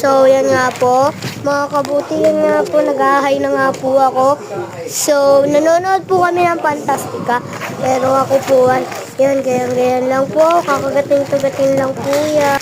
So, yan nga po. Mga kabuti, yan nga po. Nag-ahay na nga po ako. So, nanonood po kami ng Fantastica. Pero ako po, yan, ganyan lang po. Kakagating-tugating lang po yan.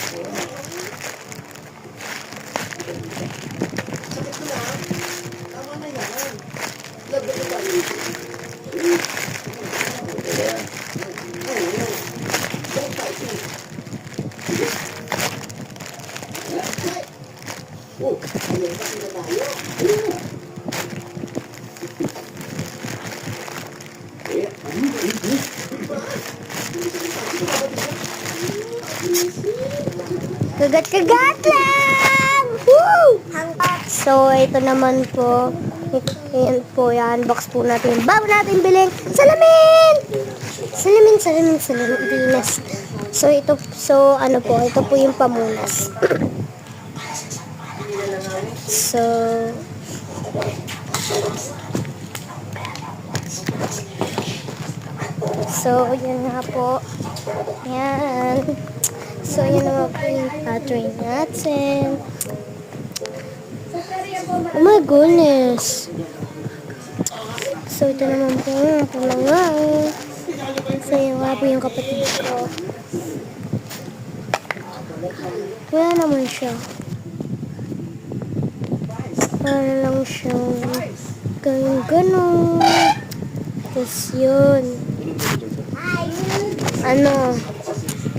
Kagat-kagat lang! Woo! So, ito naman po. Ayan po, yan. Box po natin. Bago natin biling salamin! Salamin. Venus. So, ito po yung pamunas. So, yan nga po. Yan. So, yan naman po yung pattern natin. Oh my goodness. So, ito naman po yung pulangan. So, yan nga po yung kapatid ko. Wala naman siya. Para lang siyang ganun. Tapos yun.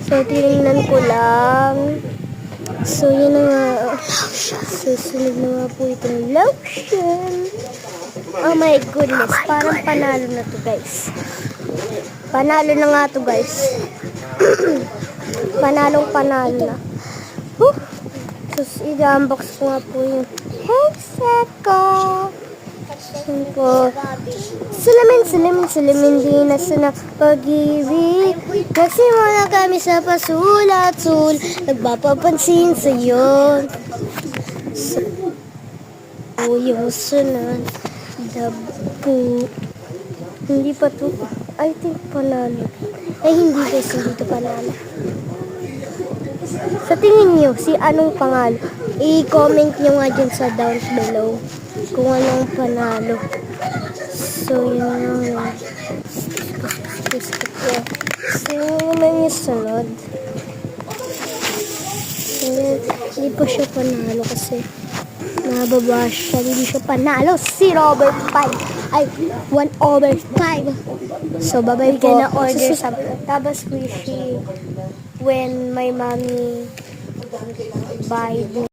So, tinignan ko lang. So, yun na nga. Susunod na nga po itong lotion. Oh my goodness. Parang panalo na to, guys. Panalo na nga to, guys. Panalo na. So, i-unbox ko nga po yung headset ko. Yan po. Salamin, di na sa pag-ibig. Nagsimula kami sa pasulat-sul. Nagpapapansin sa'yo. So, yung sunod. Dabu. Hindi pa to. I think panalo. Ay, hindi guys. Hindi to panalo. Sa tingin nyo, si anong panalo? I-comment nyo nga dyan sa down below kung anong panalo. So, yun lang. So, yun naman yung sunod. So, hindi pa siya panalo kasi nababa siya. Hindi siya panalo. 0/5. Ay, 1/5. So, babay po. Gonna order sa Tabas Squishy when my mommy buy